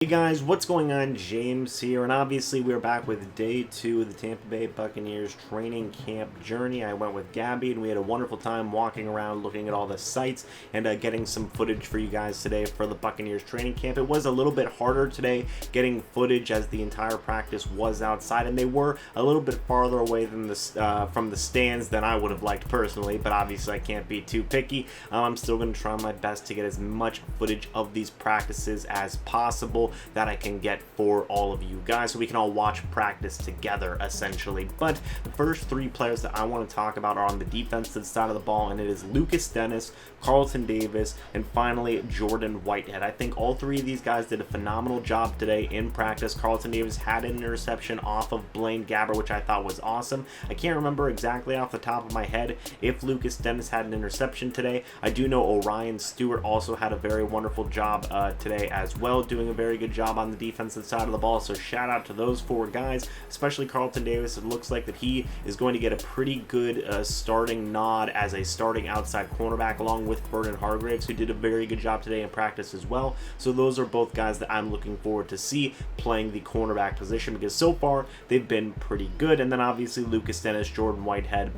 Hey guys, what's going on? James here, and obviously we're back with day 2 of the Tampa Bay Buccaneers training camp journey. I went with Gabby, and we had a wonderful time walking around, looking at all the sites, and getting some footage for you guys today for the Buccaneers training camp. It was a little bit harder today getting footage as the entire practice was outside, and they were a little bit farther away than from the stands than I would have liked personally, but obviously I can't be too picky. I'm still going to try my best to get as much footage of these practices as possible that I can get for all of you guys so we can all watch practice together essentially. But the first 3 players that I want to talk about are on the defensive side of the ball, and it is Lucas Dennis, Carlton Davis, and finally Jordan Whitehead. I think all 3 of these guys did a phenomenal job today in practice. Carlton Davis had an interception off of Blaine Gabbert, which I thought was awesome. I can't remember exactly off the top of my head if Lucas Dennis had an interception today. I do know Orion Stewart also had a very wonderful job today as well, doing a very good job on the defensive side of the ball, so shout out to those 4 guys, especially Carlton Davis. It looks like that he is going to get a pretty good starting nod as a starting outside cornerback along with Vernon Hargreaves, who did a very good job today in practice as well. So those are both guys that I'm looking forward to see playing the cornerback position, because so far they've been pretty good. And then obviously Lucas Dennis, Jordan Whitehead,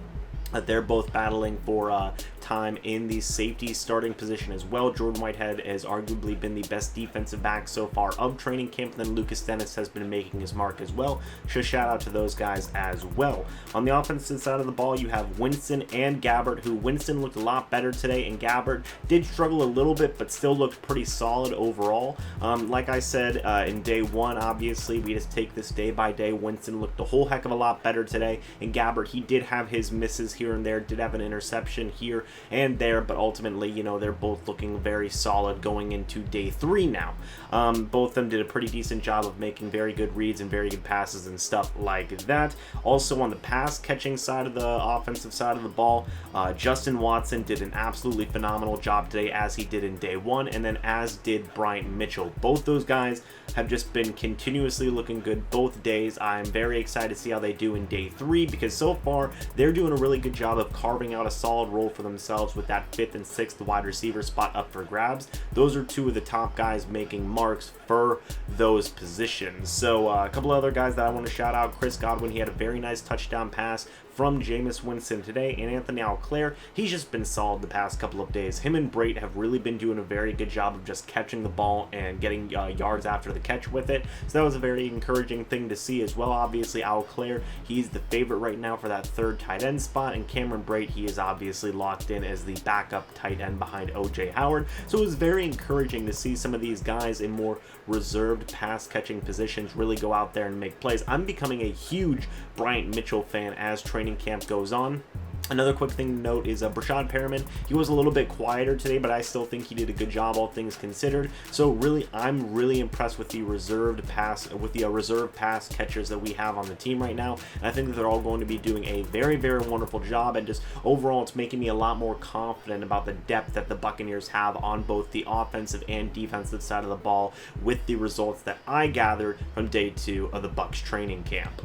they're both battling for time in the safety starting position as well. Jordan Whitehead has arguably been the best defensive back so far of training camp, and then Lucas Dennis has been making his mark as well. So shout out to those guys as well. On the offensive side of the ball, you have Winston and Gabbert, who Winston looked a lot better today, and Gabbert did struggle a little bit, but still looked pretty solid overall. Like I said in day 1, obviously, we just take this day by day. Winston looked a whole heck of a lot better today, and Gabbert, he did have his misses here and there, did have an interception here and there, but ultimately, you know, they're both looking very solid going into day 3 now. Both of them did a pretty decent job of making very good reads and very good passes and stuff like that. Also on the pass catching side of the offensive side of the ball, Justin Watson did an absolutely phenomenal job today, as he did in day 1, and then as did Bryant Mitchell. Both those guys have just been continuously looking good both days. I'm very excited to see how they do in day 3, because so far they're doing a really good job of carving out a solid role for themselves with that 5th and 6th wide receiver spot up for grabs. Those are 2 of the top guys making marks for those positions. So a couple other guys that I want to shout out: Chris Godwin, he had a very nice touchdown pass from Jameis Winston today, and Anthony Auclair, he's just been solid the past couple of days. Him and Brait have really been doing a very good job of just catching the ball and getting yards after the catch with it, so that was a very encouraging thing to see as well. Obviously Auclair, he's the favorite right now for that 3rd tight end spot, and Cameron Brait, he is obviously locked in as the backup tight end behind OJ Howard, so it was very encouraging to see some of these guys in more reserved pass catching positions really go out there and make plays. I'm becoming a huge Bryant Mitchell fan as training camp goes on. Another quick thing to note is Brashad Perriman. He was a little bit quieter today, but I still think he did a good job, all things considered. So really, I'm really impressed with the reserve pass catchers that we have on the team right now. And I think that they're all going to be doing a very, very wonderful job. And just overall, it's making me a lot more confident about the depth that the Buccaneers have on both the offensive and defensive side of the ball with the results that I gathered from day 2 of the Bucs training camp.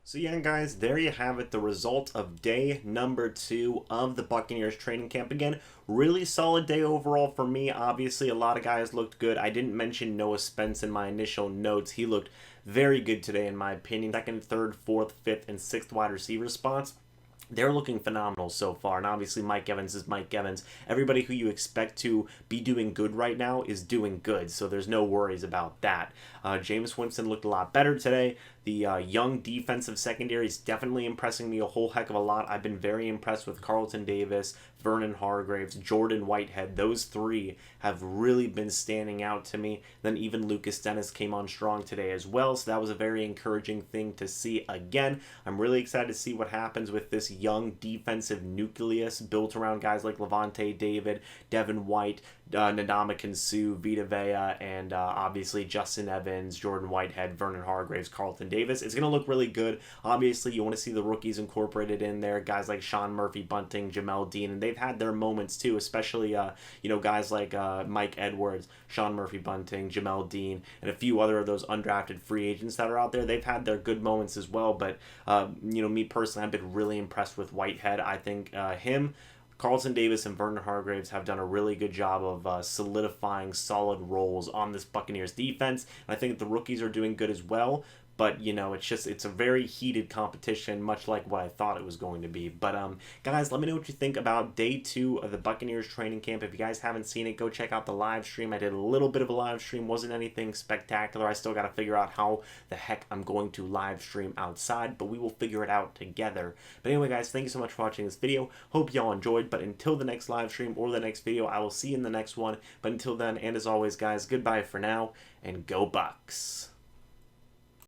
So yeah, guys, there you have it, the result of day number 2 of the Buccaneers training camp. Again, really solid day overall for me. Obviously, a lot of guys looked good. I didn't mention Noah Spence in my initial notes. He looked very good today, in my opinion. 2nd, 3rd, 4th, 5th, and 6th wide receiver spots, they're looking phenomenal so far. And obviously Mike Evans is Mike Evans. Everybody who you expect to be doing good right now is doing good, so there's no worries about that. Jameis Winston looked a lot better today. The young defensive secondary is definitely impressing me a whole heck of a lot. I've been very impressed with Carlton Davis, Vernon Hargreaves, Jordan Whitehead. Those 3 have really been standing out to me. Then even Lucas Dennis came on strong today as well, so that was a very encouraging thing to see again. I'm really excited to see what happens with this young defensive nucleus built around guys like Levante David, Devin White, Ndamukong Suh, Vita Vea, and obviously Justin Evans, Jordan Whitehead, Vernon Hargreaves, Carlton Davis. It's going to look really good. Obviously, you want to see the rookies incorporated in there, guys like Sean Murphy-Bunting, Jamel Dean, and they've had their moments too, especially guys like Mike Edwards, Sean Murphy-Bunting, Jamel Dean, and a few other of those undrafted free agents that are out there. They've had their good moments as well, but me personally, I've been really impressed with Whitehead. I think him, Carlton Davis and Vernon Hargraves have done a really good job of solidifying solid roles on this Buccaneers defense. And I think the rookies are doing good as well. But, it's a very heated competition, much like what I thought it was going to be. But, guys, let me know what you think about day 2 of the Buccaneers training camp. If you guys haven't seen it, go check out the live stream. I did a little bit of a live stream. Wasn't anything spectacular. I still got to figure out how the heck I'm going to live stream outside, but we will figure it out together. But anyway, guys, thank you so much for watching this video. Hope y'all enjoyed. But until the next live stream or the next video, I will see you in the next one. But until then, and as always, guys, goodbye for now, and go Bucs.